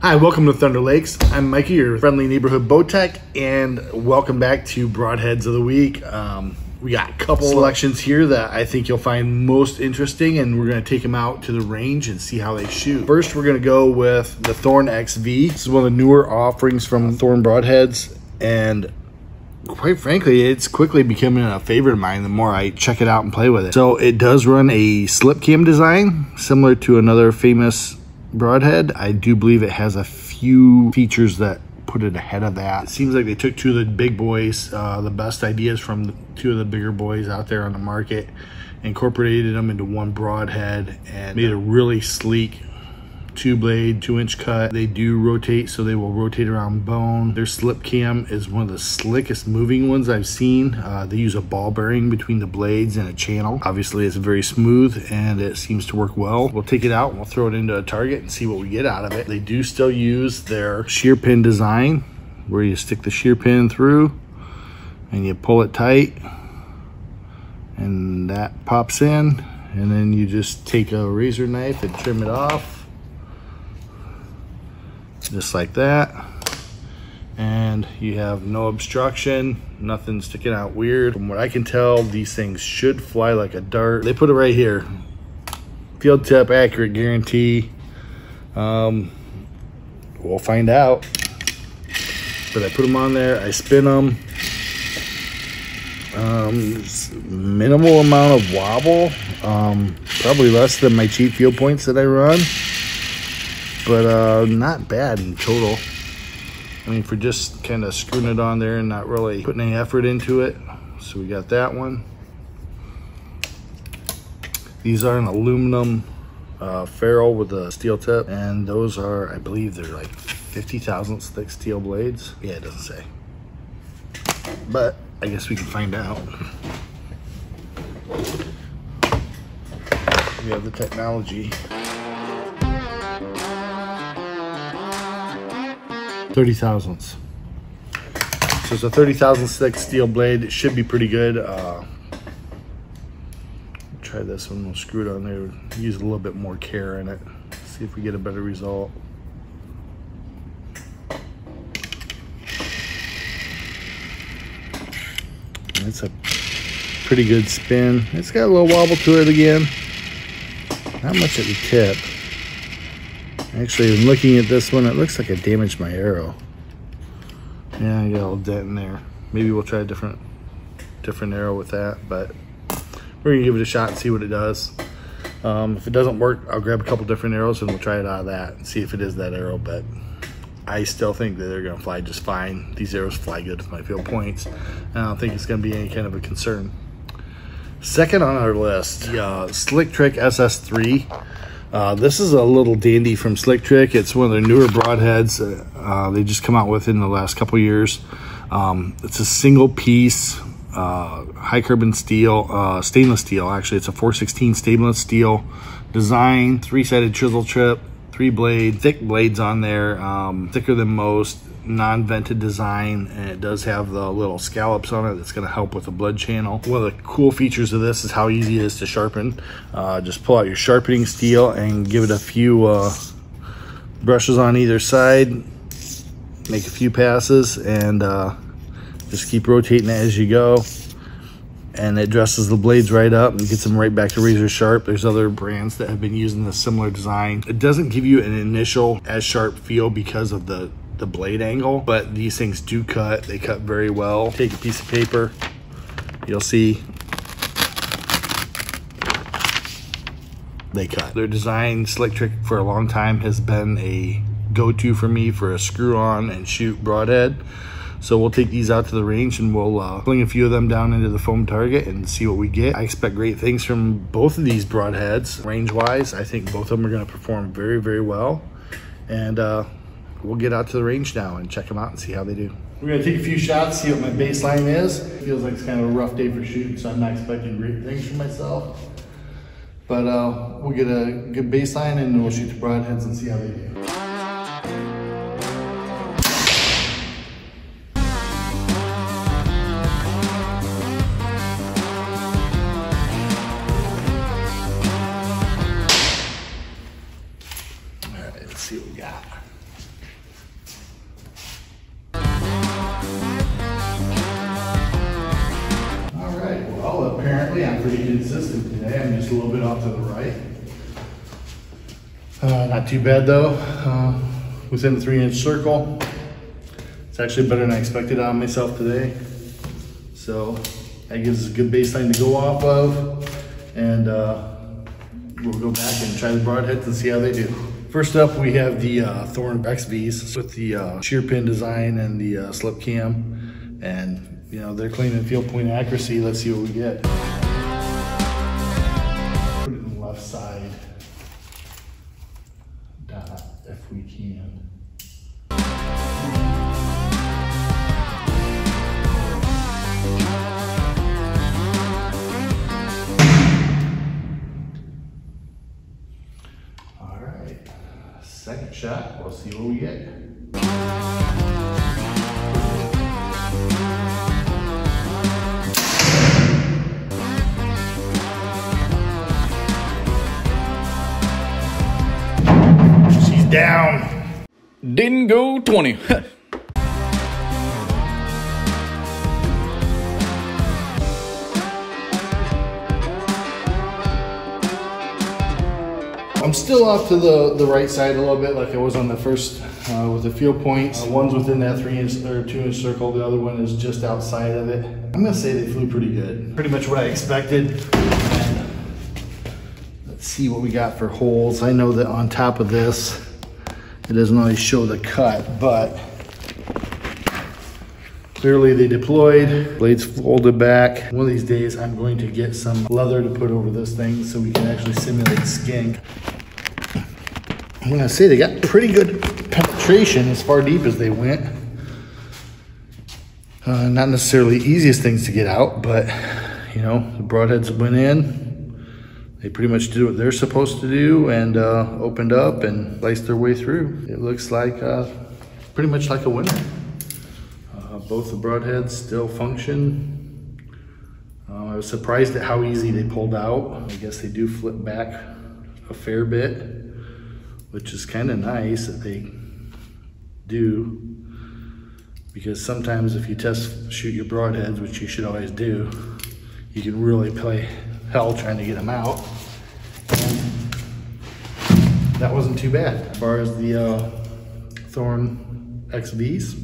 Hi, welcome to Thunder Lakes. I'm Micah, your friendly neighborhood boat tech, and welcome back to Broadheads of the Week. We got a couple selections here that I think you'll find most interesting, and we're going to take them out to the range and see how they shoot. First, we're going to go with the Thorn XV. This is one of the newer offerings from Thorn Broadheads, and quite frankly, it's quickly becoming a favorite of mine the more I check it out and play with it. So it does run a slip cam design, similar to another famous Broadhead. I do believe it has a few features that put it ahead of that. It seems like they took two of the big boys, the best ideas from two of the bigger boys out there on the market, incorporated them into one Broadhead and made a really sleek 2-blade, 2-inch cut. They do rotate, so they will rotate around bone. Their slip cam is one of the slickest moving ones I've seen. They use a ball bearing between the blades and a channel. Obviously, it's very smooth and it seems to work well. We'll take it out and we'll throw it into a target and see what we get out of it. They do still use their shear pin design, where you stick the shear pin through and you pull it tight and that pops in, and then you just take a razor knife and trim it off. Just like that, and you have no obstruction, nothing sticking out weird. From what I can tell, these things should fly like a dart. They put it right here, field tip accurate guarantee. We'll find out, but I put them on there, I spin them. Minimal amount of wobble, probably less than my cheap field points that I run, but not bad in total. I mean, for just kind of screwing it on there and not really putting any effort into it. So we got that one. These are an aluminum ferrule with a steel tip, and those are, I believe they're like 50 thousandths thick steel blades. Yeah, it doesn't say, but I guess we can find out. We have the technology. 30 thousandths. So it's a 30 thousandths thick steel blade. It should be pretty good. Try this one. We'll screw it on there. Use a little bit more care in it. See if we get a better result. It's a pretty good spin. It's got a little wobble to it again. Not much at the tip. Actually, in looking at this one, it looks like I damaged my arrow. Yeah, I got a little dent in there. Maybe we'll try a different arrow with that, but we're gonna give it a shot and see what it does. If it doesn't work, I'll grab a couple different arrows and we'll try it out of that and see if it is that arrow, but I still think that they're gonna fly just fine. These arrows fly good with my field points. I don't think it's gonna be any kind of a concern. Second on our list, the Slick Trick SS3. This is a little dandy from Slick Trick. It's one of their newer Broadheads. They just come out with it in the last couple years. It's a single piece, high carbon steel, stainless steel. Actually, it's a 416 stainless steel design, 3-sided chisel trip, 3-blade, thick blades on there, thicker than most, non-vented design, and it does have the little scallops on it that's going to help with the blood channel. One of the cool features of this is how easy it is to sharpen. Just pull out your sharpening steel and give it a few brushes on either side, make a few passes, and just keep rotating it as you go, and it dresses the blades right up and gets them right back to razor sharp. There's other brands that have been using a similar design. It doesn't give you an initial as sharp feel because of the blade angle, but these things do cut. They cut very well. Take a piece of paper, you'll see they cut. Their design, Slick Trick, for a long time has been a go-to for me for a screw on and shoot Broadhead. So we'll take these out to the range and we'll fling a few of them down into the foam target and see what we get. I expect great things from both of these Broadheads. Range-wise, I think both of them are gonna perform very, very well. And we'll get out to the range now and check them out and see how they do. We're gonna take a few shots, see what my baseline is. It feels like it's kind of a rough day for shooting, so I'm not expecting great things from myself. But we'll get a good baseline and we'll shoot the Broadheads and see how they do. All right, let's see what we got. pretty consistent today. I'm just a little bit off to the right. Not too bad though. Within the 3-inch circle. It's actually better than I expected on myself today. So that gives us a good baseline to go off of. And we'll go back and try the broadheads and see how they do. First up, we have the Thorn XVs with the shear pin design and the slip cam. And you know, they're claiming field point accuracy. Let's see what we get. Put it on the left side. Dot, if we can. Second shot, we'll see what we get. She's down. Didn't go 20. I'm still off to the right side a little bit, like I was on the first with the field points. One's within that 3-inch or 2-inch circle. The other one is just outside of it. I'm gonna say they flew pretty good. Pretty much what I expected. And let's see what we got for holes. I know that on top of this, it doesn't always show the cut, but clearly they deployed, blades folded back. One of these days, I'm going to get some leather to put over this thing so we can actually simulate skink. I'm gonna say they got pretty good penetration as far deep as they went. Not necessarily the easiest things to get out, but you know, the broadheads went in. They pretty much did what they're supposed to do and opened up and sliced their way through. It looks like pretty much like a winner. Both the broadheads still function. I was surprised at how easy they pulled out. I guess they do flip back a fair bit, which is kind of nice that they do, because sometimes if you shoot your broadheads, which you should always do, you can really play hell trying to get them out. And that wasn't too bad. As far as the Thorn XVs,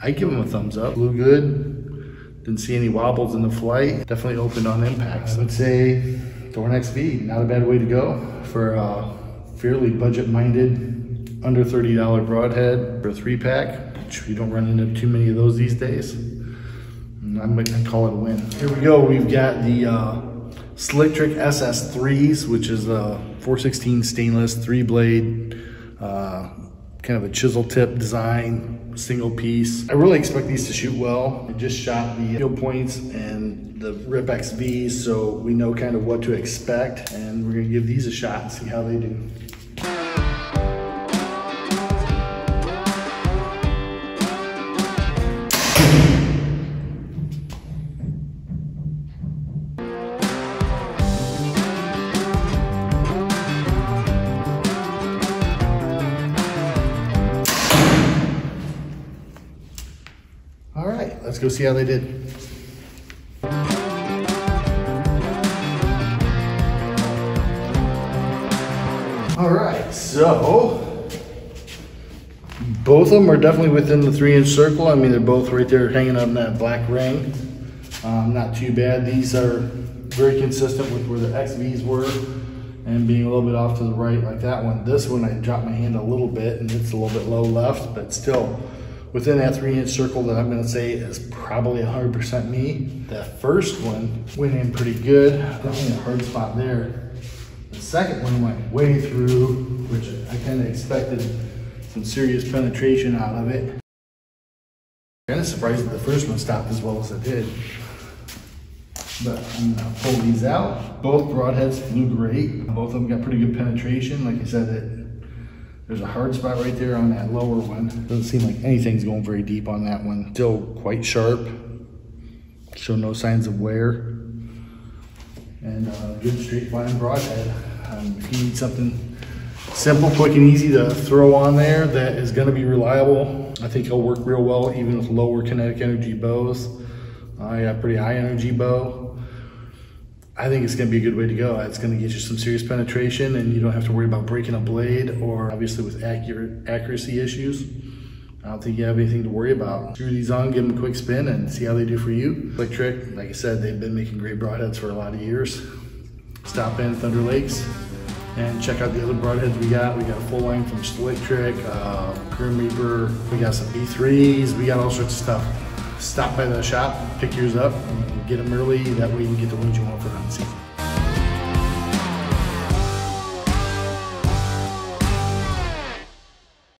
I give them a thumbs up. Flew good. Didn't see any wobbles in the flight. Definitely opened on impact. I would say Thorn XV, not a bad way to go for a fairly budget-minded, under $30 broadhead for a 3-pack, which we don't run into too many of those these days. I'm gonna call it a win. Here we go. We've got the Slick Trick SS3s, which is a 416 stainless 3-blade, kind of a chisel tip design, single piece. I really expect these to shoot well. I just shot the field points and the Rip XVs, so we know kind of what to expect, and we're gonna give these a shot and see how they do. Let's go see how they did. All right, so both of them are definitely within the 3-inch circle. I mean, they're both right there hanging up in that black ring. Not too bad. These are very consistent with where the XVs were and being a little bit off to the right like that one. This one, I dropped my hand a little bit and it's a little bit low left, but still within that 3-inch circle that I'm gonna say is probably 100% me. That first one went in pretty good. Definitely a hard spot there. The second one went way through, which I kind of expected some serious penetration out of it. Kind of surprised that the first one stopped as well as it did. But I'm gonna pull these out. Both broadheads flew great. Both of them got pretty good penetration. Like I said, there's a hard spot right there on that lower one. Doesn't seem like anything's going very deep on that one. Still quite sharp. Show no signs of wear. And good straight line broadhead. If you need something simple, quick, and easy to throw on there that is gonna be reliable, I think it'll work real well even with lower kinetic energy bows. I got a pretty high energy bow. I think it's going to be a good way to go. It's going to get you some serious penetration, and you don't have to worry about breaking a blade or obviously with accuracy issues. I don't think you have anything to worry about. Screw these on, give them a quick spin, and see how they do for you. Slick Trick, like I said, they've been making great broadheads for a lot of years. Stop in Thunder Lakes and check out the other broadheads we got. We got a full line from Slick Trick, Grim Reaper. We got some B3s. We got all sorts of stuff. Stop by the shop, pick yours up, and get them early. That way you get the ones you want for hunting season.